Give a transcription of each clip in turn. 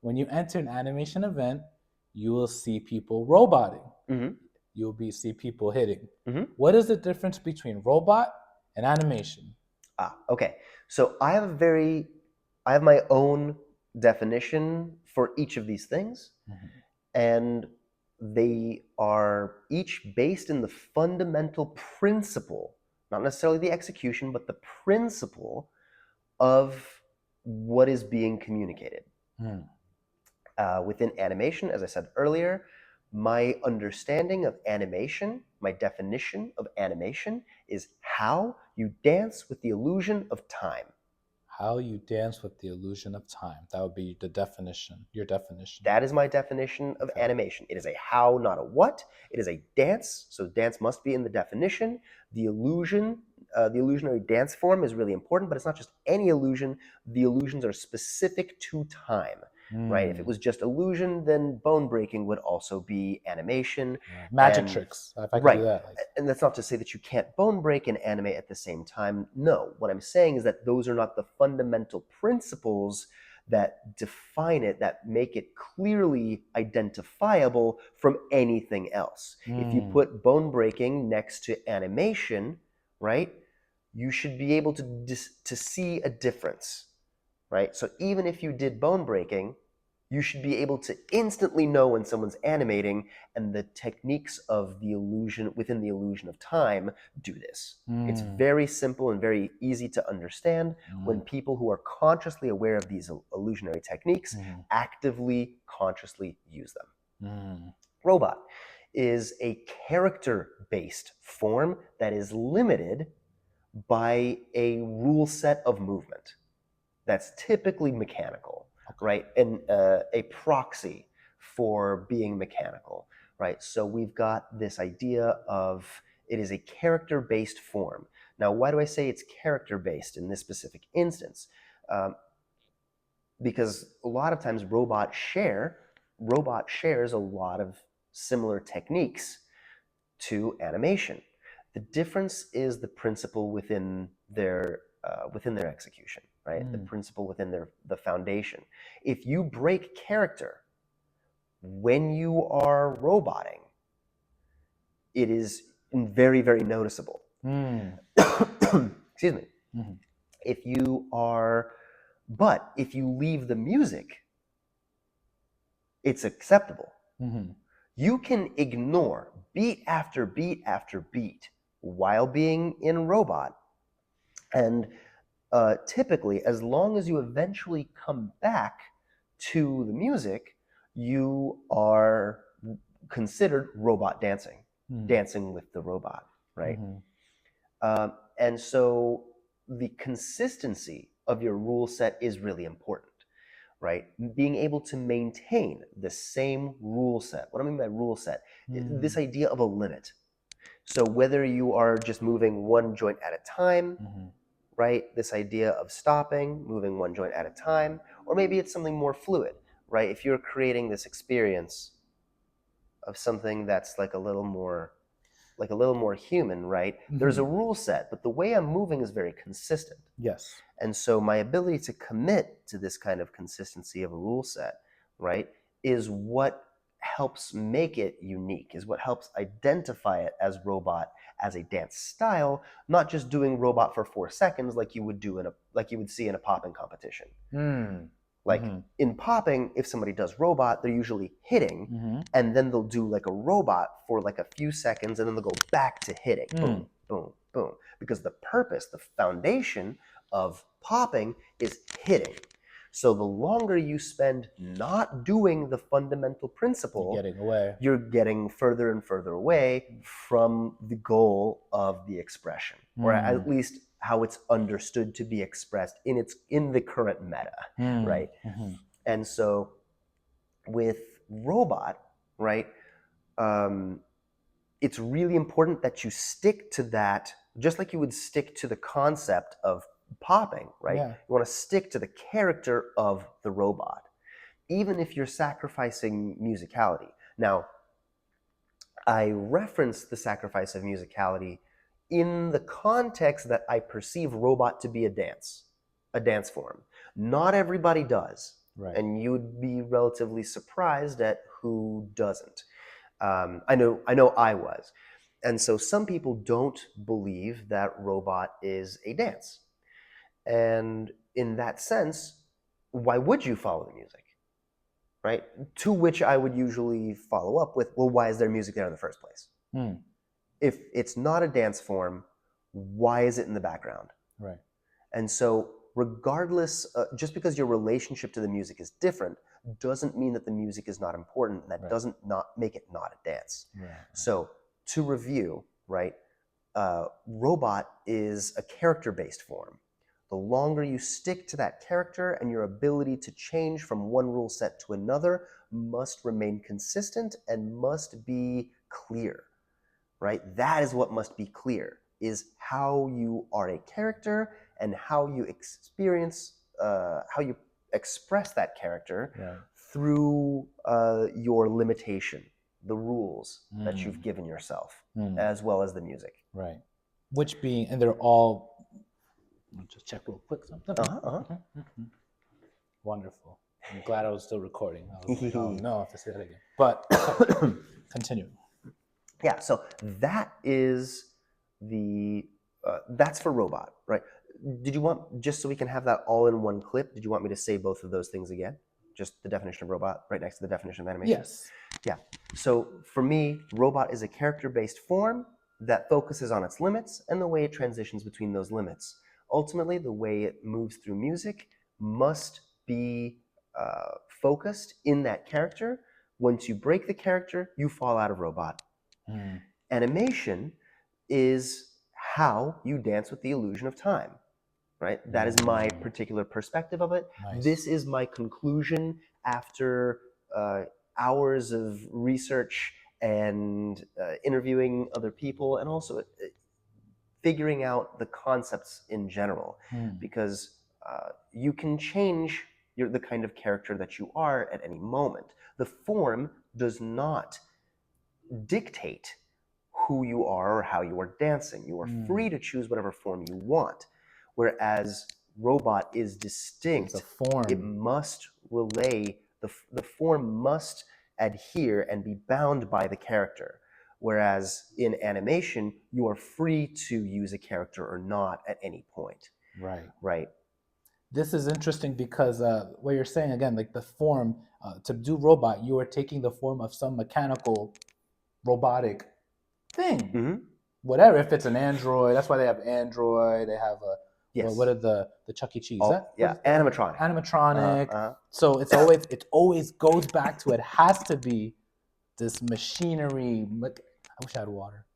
when you enter an animation event, you will see people roboting. Mm-hmm. You'll see people hitting. Mm-hmm. What is the difference between robot and animation? Okay. So I have my own definition for each of these things, Mm-hmm. and they are each based in the fundamental principle, not necessarily the execution, but the principle of what is being communicated. Mm. Within animation, as I said earlier, my understanding of animation, my definition of animation is how you dance with the illusion of time. How you dance with the illusion of time. That would be the definition, your definition. That is my definition of Okay. animation. It is a how, not a what. It is a dance, so dance must be in the definition. The illusion, the illusionary dance form is really important, but it's not just any illusion. The illusions are specific to time, right? If it was just illusion, then bone breaking would also be animation. Magic And tricks, if I could right. do that. Like, And that's not to say that you can't bone break and animate at the same time. No, what I'm saying is that those are not the fundamental principles that define it, that make it clearly identifiable from anything else. If you put bone breaking next to animation, right, you should be able to see a difference, right? So even if you did bone breaking, you should be able to instantly know when someone's animating, and the techniques of the illusion within the illusion of time do this. It's very simple and very easy to understand when people who are consciously aware of these illusionary techniques actively, consciously use them. Robot is a character-based form that is limited by a rule set of movement that's typically mechanical, right? And a proxy for being mechanical, right? So we've got this idea of it is a character-based form. Now, why do I say it's character-based in this specific instance? Because a lot of times robot shares a lot of similar techniques to animation. The difference is the principle within their execution, right? The principle within the foundation. If you break character when you are roboting, it is very, very noticeable. Excuse me. But if you leave the music, it's acceptable. You can ignore beat after beat after beat while being in robot, and typically, as long as you eventually come back to the music, you are considered robot dancing, dancing with the robot, right? And so the consistency of your rule set is really important, right? Being able to maintain the same rule set. What I mean by rule set, this idea of a limit. So whether you are just moving one joint at a time, right? This idea of stopping, moving one joint at a time, or maybe it's something more fluid, right? If you're creating this experience of something that's like a little more human, right? There's a rule set, but the way I'm moving is very consistent. Yes. And so my ability to commit to this kind of consistency of a rule set, right, is what helps make it unique, is what helps identify it as robot, as a dance style, not just doing robot for 4 seconds like you would see in a popping competition. Like in popping, if somebody does robot, they're usually hitting, and then they'll do like a robot for like a few seconds, and then they'll go back to hitting. Boom, boom, boom. Because the purpose, the foundation of popping is hitting. So the longer you spend not doing the fundamental principle, you're getting further and further away from the goal of the expression, or at least how it's understood to be expressed in the current meta, right? And so with robot, right, it's really important that you stick to that, just like you would stick to the concept of popping, right? You want to stick to the character of the robot, even if you're sacrificing musicality. Now, I reference the sacrifice of musicality in the context that I perceive robot to be a dance form. Not everybody does. Right. and you would be relatively surprised at who doesn't. I know I was. And so some people don't believe that robot is a dance. And in that sense, why would you follow the music? Right? To which I would usually follow up with, well, why is there music there in the first place? Hmm. If it's not a dance form, why is it in the background? Right. And so, regardless, just because your relationship to the music is different, doesn't mean that the music is not important. And that Right. doesn't not make it not a dance. Right. So, to review, right, robot is a character-based form. The longer you stick to that character and your ability to change from one rule set to another must remain consistent and must be clear, right? That is what must be clear, is how you are a character and how you experience, how you express that character Right. through your limitation, the rules that you've Mm. given yourself, Mm. as well as the music. Right. Which being, and they're all. I'll just check real quick something. Mhm. Wonderful. I'm glad I was still recording. I was like, oh no, I have to say that again. But continue. Yeah, so that is that's for robot, right? Did you want, just so we can have that all in one clip, did you want me to say both of those things again? Just the definition of robot right next to the definition of animation? Yes. Yeah. So for me, robot is a character-based form that focuses on its limits and the way it transitions between those limits. Ultimately, the way it moves through music must be focused in that character. Once you break the character, you fall out of robot. Mm. Animation is how you dance with the illusion of time, right? That is my particular perspective of it. Nice. This is my conclusion after hours of research and interviewing other people, and also figuring out the concepts in general, because you can change the kind of character that you are at any moment. The form does not dictate who you are or how you are dancing. You are free to choose whatever form you want. Whereas robot is distinct. It's a form. It must relay, the form must adhere and be bound by the character. Whereas in animation, you are free to use a character or not at any point. Right. Right. This is interesting because what you're saying again, like the form, to do robot, you are taking the form of some mechanical, robotic thing. Mm-hmm. Whatever, if it's an android, that's why they have android. They have a Yes. what are the Chuck E. Cheese? Animatronic. Animatronic. So it always goes back to, it has to be this machinery. I wish I had water.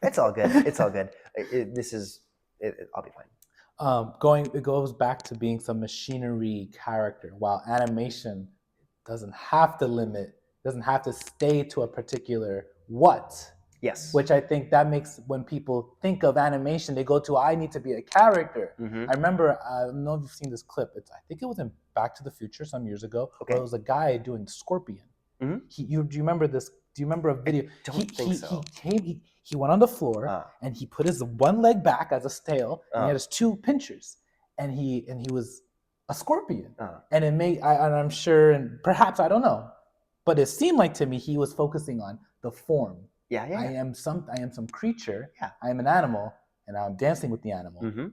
It's all good. It's all good. I'll be fine. It goes back to being some machinery character, while animation doesn't have to limit, doesn't have to stay to a particular what. Yes. Which I think that makes, when people think of animation, they go to, I need to be a character. Mm-hmm. I remember, I don't know if you've seen this clip. I think it was in Back to the Future some years ago. Okay. Where it was a guy doing Scorpion. Mm-hmm. Do you remember this? Do you remember a video? I don't think so. He went on the floor and he put his one leg back as a tail, and he had his two pinchers, and he was a scorpion. And it made, and I'm sure, and perhaps, I don't know, but it seemed like to me he was focusing on the form. Yeah. I am some creature. Yeah. I am an animal, and I'm dancing with the animal. Mm-hmm.